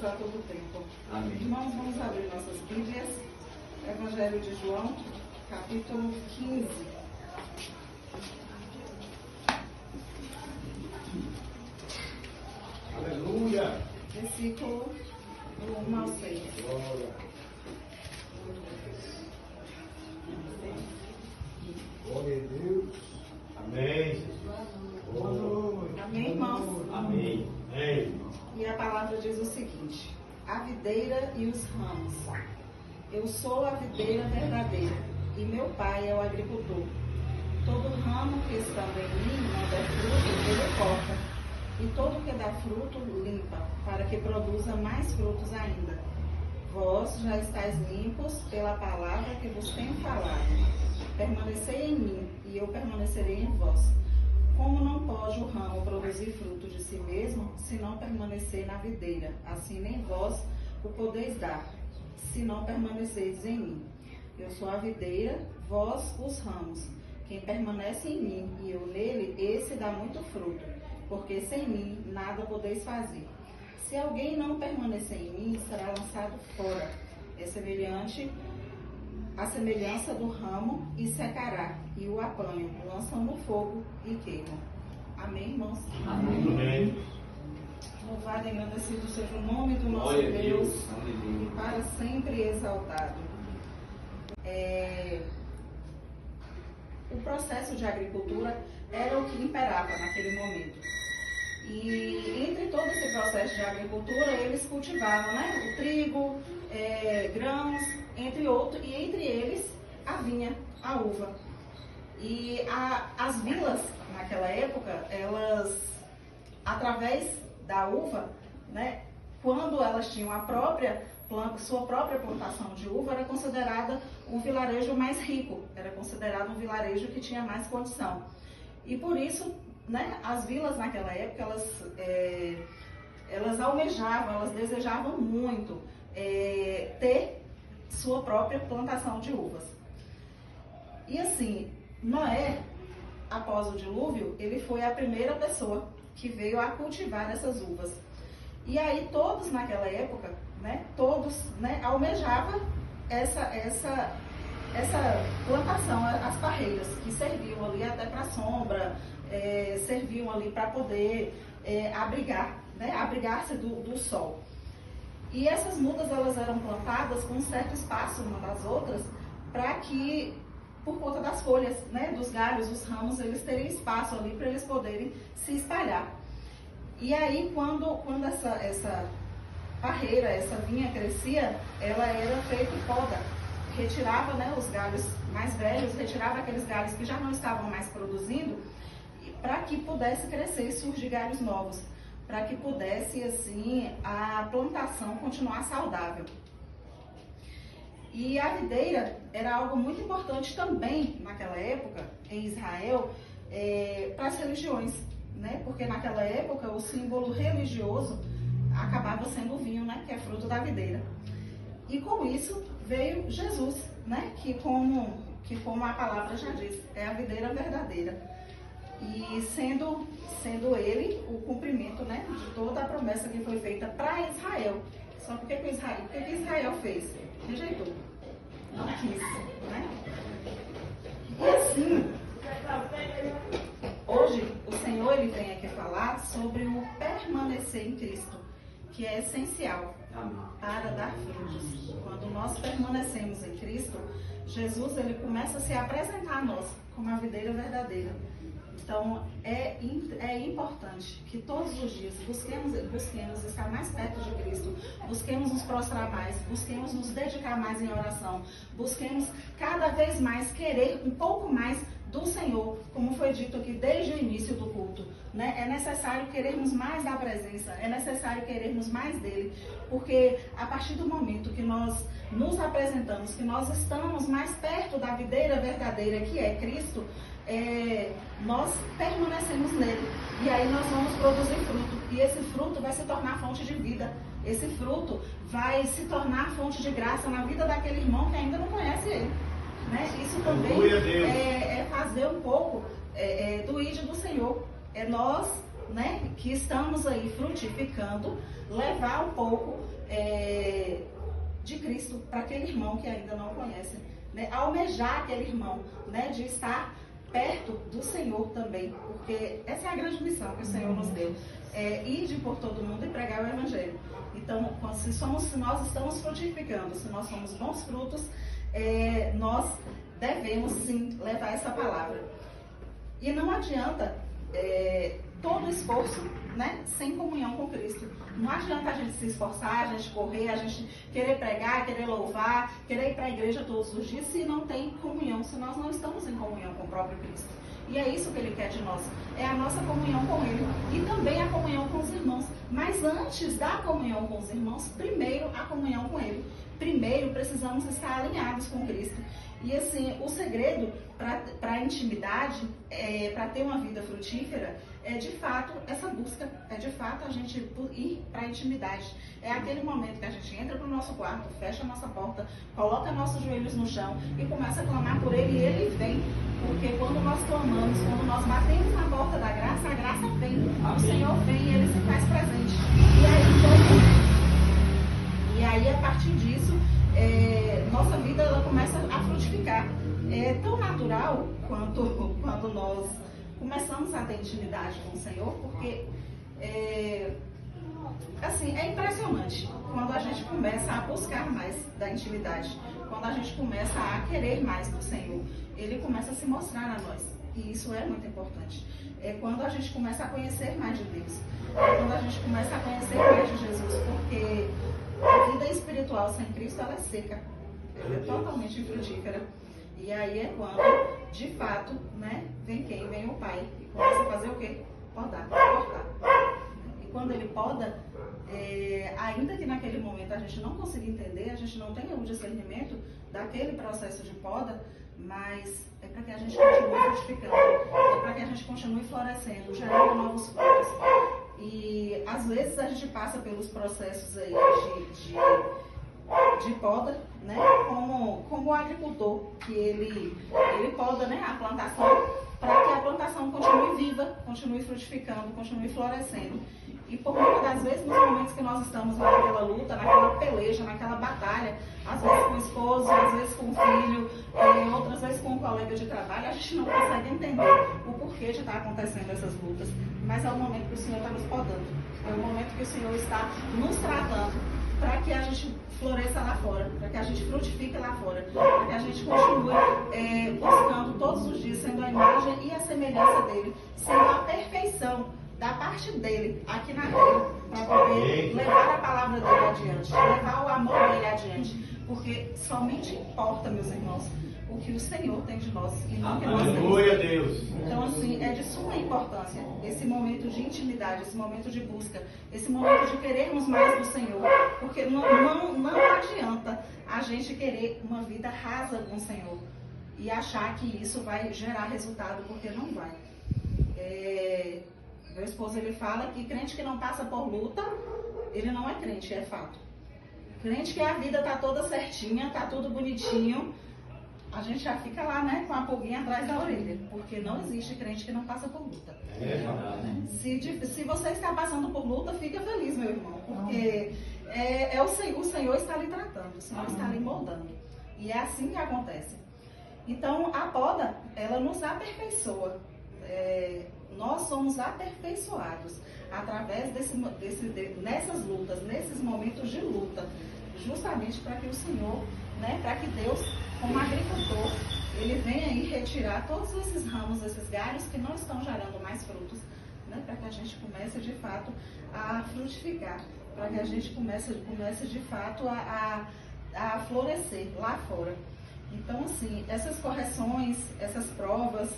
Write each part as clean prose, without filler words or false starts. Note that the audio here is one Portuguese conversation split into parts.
a todo tempo. Amém. Irmãos, vamos abrir nossas Bíblias. Evangelho de João, capítulo 15. Aleluia. Versículo do 1 ao 6. Glória a Deus. Amém. Boa noite. Amém, irmãos? Amém. Amém. E a palavra diz o seguinte: a videira e os ramos. Eu sou a videira verdadeira, e meu pai é o agricultor. Todo ramo que estando em mim não der fruto, ele corta, e todo que dá fruto, limpa, para que produza mais frutos ainda. Vós já estáis limpos pela palavra que vos tenho falado. Permanecei em mim, e eu permanecerei em vós. Como não pode o ramo produzir fruto de si mesmo, se não permanecer na videira? Assim nem vós o podeis dar, se não permaneceis em mim. Eu sou a videira, vós os ramos. Quem permanece em mim e eu nele, esse dá muito fruto, porque sem mim nada podeis fazer. Se alguém não permanecer em mim, será lançado fora. É semelhante à semelhança do ramo e secará, e o apanham, lançam no fogo e queimam. Amém, irmãos? Amém. Louvado e agradecido seja o nome do nosso Glória a Deus, Deus. Aleluia. e para sempre exaltado. O processo de agricultura era o que imperava naquele momento. E entre todo esse processo de agricultura, eles cultivavam, né, o trigo, grãos, entre outros, e entre eles a vinha, a uva. E as vilas, naquela época, elas, através da uva, né, quando elas tinham sua própria plantação de uva, era considerada um vilarejo mais rico, era considerado um vilarejo que tinha mais condição. E por isso, né, as vilas naquela época, elas almejavam, elas desejavam muito ter sua própria plantação de uvas. E assim, Noé, após o dilúvio, ele foi a primeira pessoa que veio a cultivar essas uvas. E aí todos naquela época, né, almejavam essa plantação, as parreiras, que serviam ali até para sombra, serviam ali para poder abrigar-se do sol. E essas mudas, elas eram plantadas com um certo espaço uma das outras, para que, por conta das folhas, né, dos galhos, os ramos, eles teriam espaço ali para eles poderem se espalhar. E aí, quando essa parreira, essa vinha crescia, ela era feita poda. Retirava, né, os galhos mais velhos, retirava aqueles galhos que já não estavam mais produzindo, para que pudesse crescer e surgir galhos novos, para que pudesse, assim, a plantação continuar saudável. E a videira era algo muito importante também, naquela época, em Israel, para as religiões, né? Porque naquela época o símbolo religioso acabava sendo o vinho, né? Que é fruto da videira. E com isso veio Jesus, né? Que como a palavra já diz, é a videira verdadeira. E sendo ele o cumprimento, né, de toda a promessa que foi feita para Israel. Só porque que Israel fez? Rejeitou. Não quis, né? E assim, hoje o Senhor, ele vem aqui falar sobre o permanecer em Cristo, que é essencial para dar frutos. Quando nós permanecemos em Cristo, Jesus, ele começa a se apresentar a nós como a videira verdadeira. Então, é importante que todos os dias busquemos estar mais perto de Cristo, busquemos nos prostrar mais, busquemos nos dedicar mais em oração, busquemos cada vez mais querer um pouco mais do Senhor, como foi dito aqui desde o início do culto, né? É necessário querermos mais da presença, é necessário querermos mais dele, porque a partir do momento que nós nos apresentamos, que nós estamos mais perto da videira verdadeira, que é Cristo, nós permanecemos nele, e aí nós vamos produzir fruto, e esse fruto vai se tornar fonte de vida, esse fruto vai se tornar fonte de graça na vida daquele irmão que ainda não conhece ele, né? Isso também é fazer um pouco do ídolo do Senhor, é nós né, que estamos aí frutificando, levar um pouco de Cristo para aquele irmão que ainda não conhece, né, almejar aquele irmão, né, de estar perto do Senhor também, porque essa é a grande missão que o Senhor nos deu, ir por todo mundo e pregar o Evangelho. Então, se nós estamos frutificando, se nós somos bons frutos, nós devemos sim levar essa palavra. E não adianta todo esforço, né, sem comunhão com Cristo. Não adianta a gente se esforçar, a gente correr, a gente querer pregar, querer louvar, querer ir para a igreja todos os dias, se não tem comunhão, se nós não estamos em comunhão com o próprio Cristo. E é isso que Ele quer de nós, é a nossa comunhão com Ele e também a comunhão com os irmãos. Mas antes da comunhão com os irmãos, primeiro a comunhão com Ele. Primeiro precisamos estar alinhados com Cristo. E assim, o segredo para a intimidade, para ter uma vida frutífera, é de fato essa busca, é de fato a gente ir para a intimidade. É aquele momento que a gente entra para o nosso quarto, fecha a nossa porta, coloca nossos joelhos no chão e começa a clamar por Ele, e Ele vem. Porque quando nós clamamos, quando nós batemos na porta da graça, a graça vem. O Senhor vem e Ele se faz presente. E aí a partir disso, nossa vida ela começa a frutificar. É tão natural quando nós começamos a ter intimidade com o Senhor, porque assim, é impressionante quando a gente começa a buscar mais da intimidade, quando a gente começa a querer mais do Senhor, Ele começa a se mostrar a nós, e isso é muito importante. É quando a gente começa a conhecer mais de Deus, é quando a gente começa a conhecer mais de Jesus, porque a vida espiritual sem Cristo ela é seca, ela é totalmente infrutífera. E aí é quando, de fato, né, vem quem? Vem o Pai. E começa a fazer o quê? Podar, cortar. E quando Ele poda, ainda que naquele momento a gente não consiga entender, a gente não tenha o discernimento daquele processo de poda, mas é para que a gente continue frutificando, é para que a gente continue florescendo, gerando novos frutos. E às vezes a gente passa pelos processos aí de poda, né? Como o agricultor, que ele poda, né, a plantação para que a plantação continue viva, continue frutificando, continue florescendo. E por muitas das vezes, nos momentos que nós estamos lá naquela luta, naquela peleja, naquela batalha, às vezes com o esposo, às vezes com o filho, outras vezes com um colega de trabalho, a gente não consegue entender o porquê de estar acontecendo essas lutas. Mas é o momento que o Senhor está nos podando, é o momento que o Senhor está nos tratando, para que a gente floresça lá fora, para que a gente frutifique lá fora, para que a gente continue buscando todos os dias, sendo a imagem e a semelhança dele, sendo a perfeição da parte dele aqui na terra, para poder levar a palavra dele adiante, levar o amor dele adiante, porque somente importa, meus irmãos, o que o Senhor tem de nós e não o que nós temos. Aleluia a Deus. Então, assim, é de suma importância esse momento de intimidade, esse momento de busca, esse momento de querermos mais do Senhor, porque não adianta a gente querer uma vida rasa com o Senhor e achar que isso vai gerar resultado, porque não vai. Meu esposo, ele fala que crente que não passa por luta, ele não é crente, é fato. Crente que a vida tá toda certinha, tá tudo bonitinho, a gente já fica lá, né, com a pulguinha atrás da orelha, porque não existe crente que não passa por luta. Se você está passando por luta, fica feliz, meu irmão, porque o Senhor está lhe tratando, o Senhor está lhe moldando. E é assim que acontece. Então, a poda, ela nos aperfeiçoa. Nós somos aperfeiçoados através nessas lutas, nesses momentos de luta, justamente para que o Senhor, né, para que Deus, como agricultor, Ele venha aí retirar todos esses ramos, esses galhos que não estão gerando mais frutos, né, para que a gente comece de fato a frutificar, para que a gente comece de fato a florescer lá fora. Então, assim, essas correções, essas provas,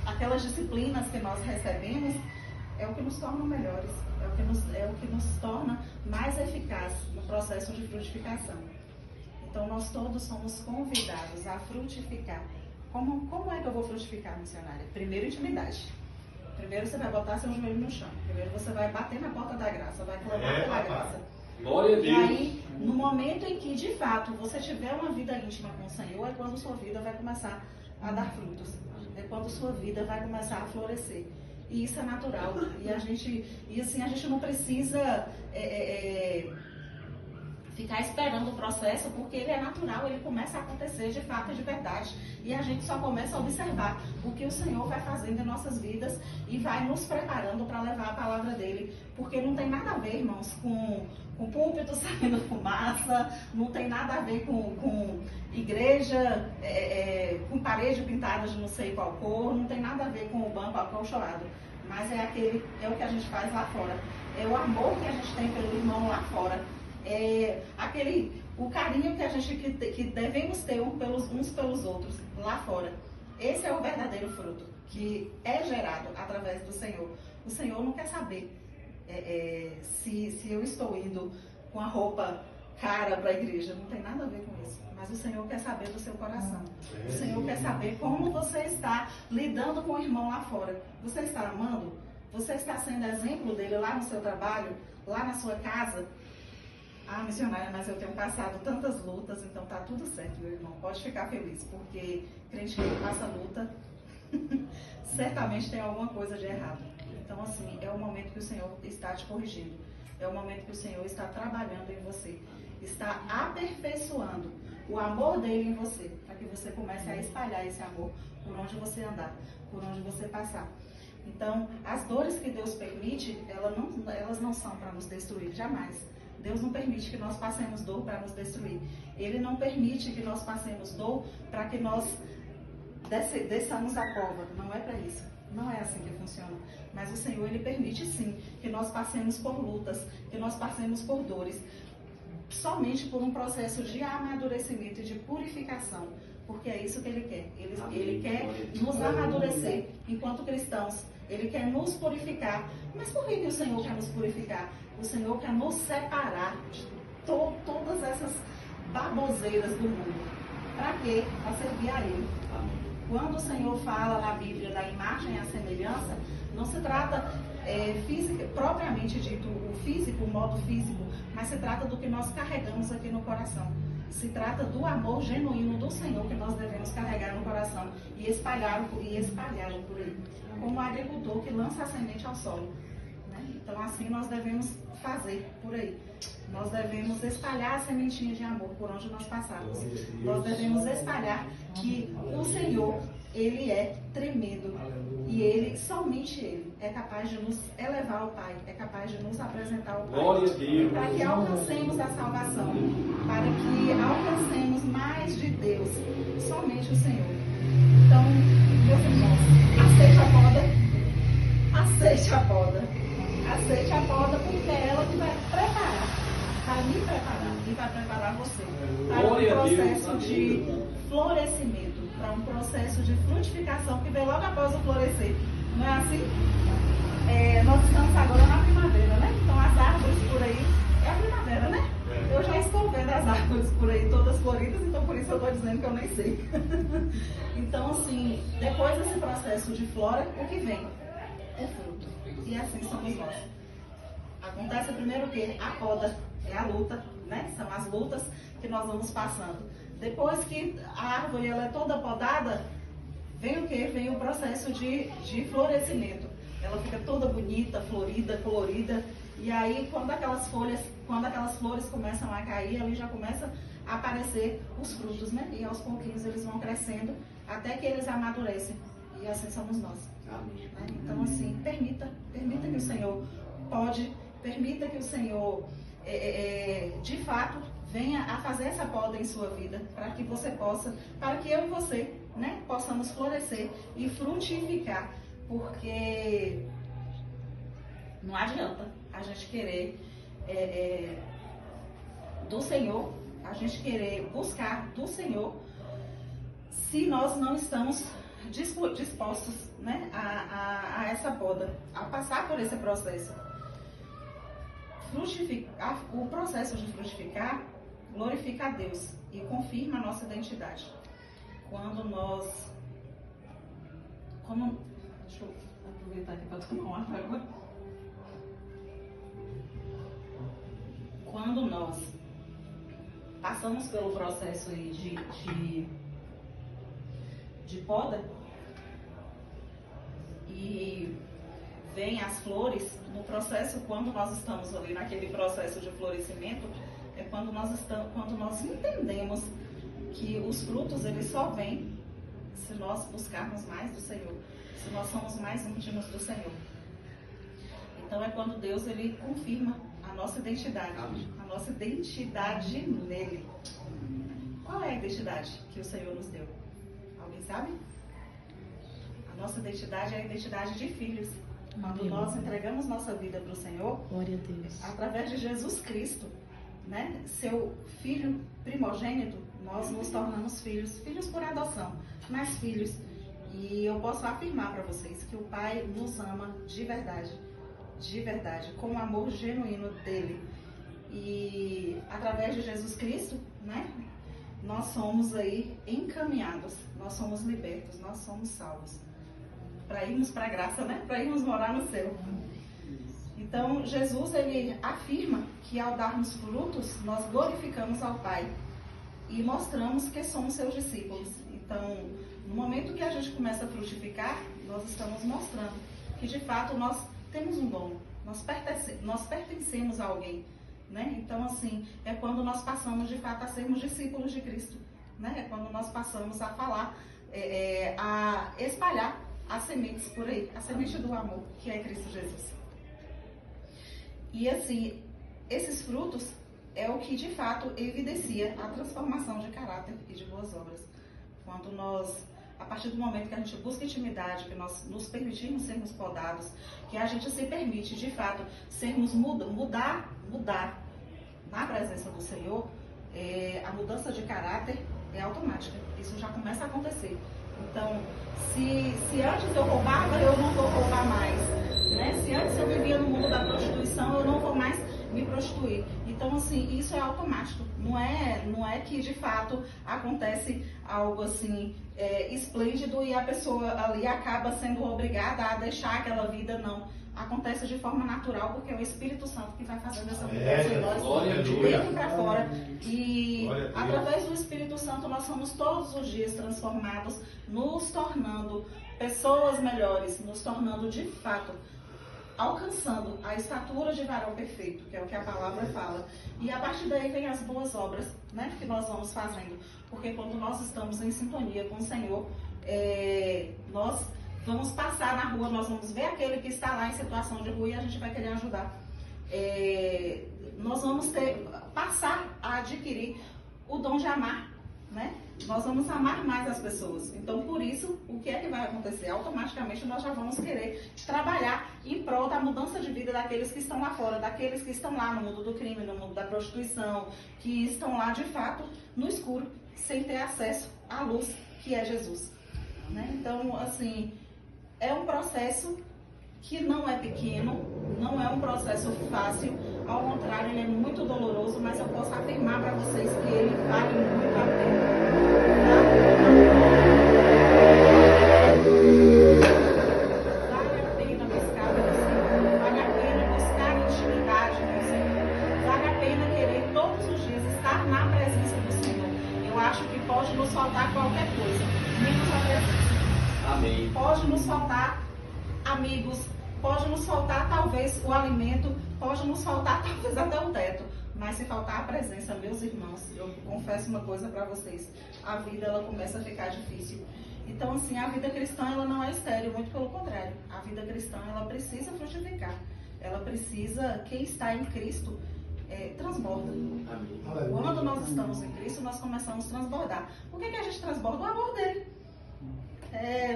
aquelas disciplinas que nós recebemos é o que nos torna melhores, é o que nos torna mais eficazes no processo de frutificação. Então nós todos somos convidados a frutificar. Como é que eu vou frutificar, missionária? Primeiro, intimidade. Primeiro você vai botar seu joelho no chão. Primeiro você vai bater na porta da graça, vai clamar pela graça. Glória a Deus. E aí, no momento em que, de fato, você tiver uma vida íntima com o Senhor, é quando sua vida vai começar a dar frutos. É quando sua vida vai começar a florescer. E isso é natural. E assim, a gente não precisa ficar esperando o processo, porque ele é natural, ele começa a acontecer de fato e de verdade. E a gente só começa a observar o que o Senhor vai fazendo em nossas vidas e vai nos preparando para levar a palavra dele. Porque não tem nada a ver, irmãos, com púlpito saindo fumaça, não tem nada a ver com igreja, com parede pintada de não sei qual cor, não tem nada a ver com o banco acolchoado. Mas é o que a gente faz lá fora. É o amor que a gente tem pelo irmão lá fora. É o carinho que devemos ter uns pelos outros lá fora. Esse é o verdadeiro fruto que é gerado através do Senhor. O Senhor não quer saber se eu estou indo com a roupa cara para a igreja, não tem nada a ver com isso. Mas o Senhor quer saber do seu coração. O Senhor quer saber como você está lidando com o irmão lá fora. Você está amando? Você está sendo exemplo dele lá no seu trabalho, lá na sua casa? Ah, missionária, mas eu tenho passado tantas lutas, então tá tudo certo, meu irmão. Pode ficar feliz, porque crente que passa luta, certamente tem alguma coisa de errado. Então, assim, é o momento que o Senhor está te corrigindo. É o momento que o Senhor está trabalhando em você. Está aperfeiçoando o amor dele em você, para que você comece a espalhar esse amor por onde você andar, por onde você passar. Então, as dores que Deus permite, elas não são para nos destruir, jamais. Deus não permite que nós passemos dor para nos destruir. Ele não permite que nós passemos dor para que nós desçamos a cova. Não é para isso. Não é assim que funciona. Mas o Senhor, Ele permite sim que nós passemos por lutas, que nós passemos por dores. Somente por um processo de amadurecimento e de purificação. Porque é isso que Ele quer. Ele quer nos amadurecer enquanto cristãos. Ele quer nos purificar. Mas por que o Senhor quer nos purificar? O Senhor quer nos separar de todas essas baboseiras do mundo. Para quê? Para servir a Ele. Quando o Senhor fala na Bíblia da imagem e a semelhança, não se trata propriamente dito o físico, o modo físico, mas se trata do que nós carregamos aqui no coração. Se trata do amor genuíno do Senhor que nós devemos carregar no coração e espalhá-lo por aí. Como o agricultor que lança a semente ao solo. Então, assim nós devemos fazer por aí. Nós devemos espalhar a sementinha de amor por onde nós passarmos. Nós devemos espalhar que o Senhor, Ele é tremendo. E Ele, somente Ele, é capaz de nos elevar ao Pai. É capaz de nos apresentar ao Pai. Para que alcancemos a salvação. Para que alcancemos mais de Deus. Somente o Senhor. Então, meus irmãos, aceite a poda. Aceite a poda. Aceite a poda, porque é ela que vai preparar, vai me preparar e vai preparar você para um processo de florescimento, para um processo de frutificação que vem logo após o florescer. Não é assim? Nós estamos agora na primavera, né? Então as árvores por aí, é a primavera, né? Eu já estou vendo as árvores por aí todas floridas, então por isso eu estou dizendo que eu nem sei. Então, assim, depois desse processo de flora, o que vem? O fruto. E assim somos nós. Acontece primeiro o quê? A poda, é a luta, né? São as lutas que nós vamos passando. Depois que a árvore ela é toda podada, vem o quê? Vem o processo de florescimento. Ela fica toda bonita, florida, colorida. E aí, quando aquelas flores começam a cair, ali já começa a aparecer os frutos, né? E aos pouquinhos eles vão crescendo até que eles amadurecem. E assim somos nós. Né? Então, assim, permita que o Senhor permita que o Senhor, de fato, venha a fazer essa poda em sua vida, para que eu e você, né, possamos florescer e frutificar, porque não adianta a gente querer do Senhor, a gente querer buscar do Senhor, se nós não estamos dispostos, né, a essa poda, a passar por esse processo. O processo de frutificar glorifica a Deus e confirma a nossa identidade. Deixa eu aproveitar aqui para tomar uma água. Quando nós passamos pelo processo aí de poda e vem as flores, no processo, quando nós estamos ali naquele processo de florescimento, é quando nós entendemos que os frutos eles só vêm se nós buscarmos mais do Senhor, se nós somos mais íntimos do Senhor. Então é quando Deus ele confirma a nossa identidade nele. Qual é a identidade que o Senhor nos deu? Alguém sabe? A nossa identidade é a identidade de filhos. Quando nós entregamos nossa vida para o Senhor, glória a Deus, através de Jesus Cristo, né, seu Filho primogênito, nós nos tornamos filhos, filhos por adoção, mas filhos. E eu posso afirmar para vocês que o Pai nos ama de verdade, com o amor genuíno dele. E através de Jesus Cristo, né, nós somos aí encaminhados, nós somos libertos, nós somos salvos. Para irmos para a graça, né? Para irmos morar no céu. Então, Jesus, ele afirma que ao darmos frutos, nós glorificamos ao Pai e mostramos que somos seus discípulos. Então, no momento que a gente começa a frutificar, nós estamos mostrando que, de fato, nós temos um dom, nós pertencemos a alguém, né? Então, assim, é quando nós passamos, de fato, a sermos discípulos de Cristo, né? É quando nós passamos a falar, a espalhar as sementes por aí, a semente do amor, que é Cristo Jesus. E assim, esses frutos é o que de fato evidencia a transformação de caráter e de boas obras. Quando nós, a partir do momento que a gente busca intimidade, que nós nos permitimos sermos podados, que a gente se permite de fato sermos mudar na presença do Senhor, a mudança de caráter é automática. Isso já começa a acontecer. Então, se antes eu roubava, eu não vou roubar mais, né? Se antes eu vivia no mundo da prostituição, eu não vou mais me prostituir. Então, assim, isso é automático. Não é que, de fato, acontece algo assim esplêndido e a pessoa ali acaba sendo obrigada a deixar aquela vida, não. Acontece de forma natural, porque é o Espírito Santo que vai fazendo essa mudança em nós, de dentro para fora. E através do Espírito Santo nós somos todos os dias transformados, nos tornando pessoas melhores, nos tornando de fato, alcançando a estatura de varão perfeito, que é o que a palavra fala. E a partir daí vem as boas obras, né, que nós vamos fazendo. Porque quando nós estamos em sintonia com o Senhor, nós vamos passar na rua, nós vamos ver aquele que está lá em situação de rua e a gente vai querer ajudar. Nós vamos passar a adquirir o dom de amar, né? Nós vamos amar mais as pessoas. Então, por isso, o que é que vai acontecer? Automaticamente, nós já vamos querer trabalhar em prol da mudança de vida daqueles que estão lá fora, daqueles que estão lá no mundo do crime, no mundo da prostituição, que estão lá, de fato, no escuro, sem ter acesso à luz, que é Jesus, né? Então, assim, é um processo que não é pequeno, não é um processo fácil, ao contrário, ele é muito doloroso, mas eu posso afirmar para vocês que ele vale muito a pena. Vale a pena buscar pelo Senhor, vale a pena buscar intimidade com o Senhor, vale a pena querer todos os dias estar na presença do Senhor. Eu acho que pode nos faltar qualquer coisa, menos a presença. Amém. Pode nos faltar amigos, pode nos faltar talvez o alimento, pode nos faltar talvez até o teto, mas se faltar a presença, meus irmãos, eu confesso uma coisa para vocês, a vida ela começa a ficar difícil. Então, assim, a vida cristã ela não é estéril, muito pelo contrário. A vida cristã ela precisa frutificar, ela precisa, quem está em Cristo transborda. Amém. Quando nós estamos em Cristo, nós começamos a transbordar. Por que a gente transborda? O amor dele.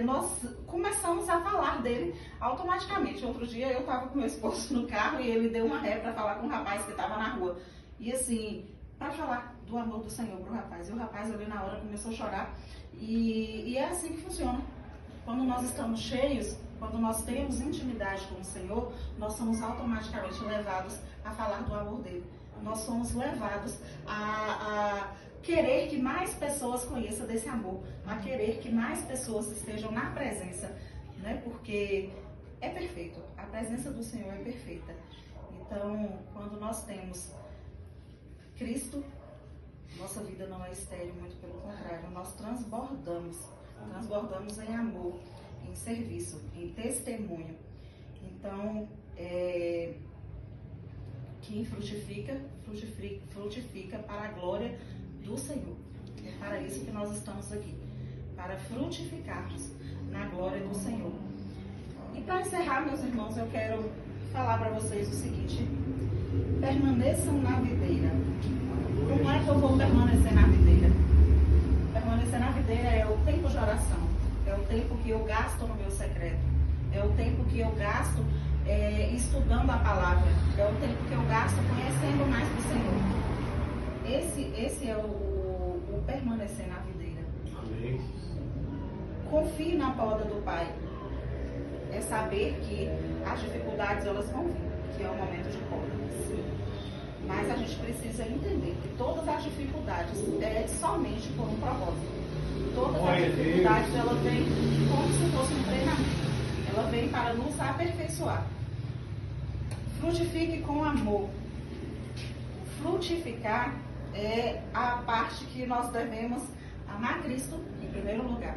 Nós começamos a falar dele automaticamente. Outro dia eu estava com meu esposo no carro e ele deu uma ré para falar com um rapaz que estava na rua. E assim, para falar do amor do Senhor para o rapaz. E o rapaz ali na hora começou a chorar. E é assim que funciona. Quando nós estamos cheios, quando nós temos intimidade com o Senhor, nós somos automaticamente levados a falar do amor dele. Nós somos levados a querer que mais pessoas conheçam desse amor, a querer que mais pessoas estejam na presença, né? Porque é perfeito, a presença do Senhor é perfeita. Então, quando nós temos Cristo, nossa vida não é estéril, muito pelo contrário, nós transbordamos transbordamos em amor, em serviço, em testemunho. Então, quem frutifica para a glória do Senhor. É para isso que nós estamos aqui, para frutificarmos na glória do Senhor. E para encerrar, meus irmãos, eu quero falar para vocês o seguinte: permaneçam na videira. Como é que eu vou permanecer na videira? Permanecer na videira é o tempo de oração, é o tempo que eu gasto no meu secreto, é o tempo que eu gasto estudando a palavra, é o tempo que eu gasto conhecendo mais do Senhor. Esse é o permanecer na videira. Amém. Confie na poda do Pai. É saber que as dificuldades elas vão vir, que é um momento de poda, sim. Mas a gente precisa entender que todas as dificuldades é somente por um propósito. Todas as dificuldades elas vêm como se fosse um treinamento. Ela vem para nos aperfeiçoar. Frutifique com amor. Frutificar é a parte que nós devemos amar Cristo em primeiro lugar.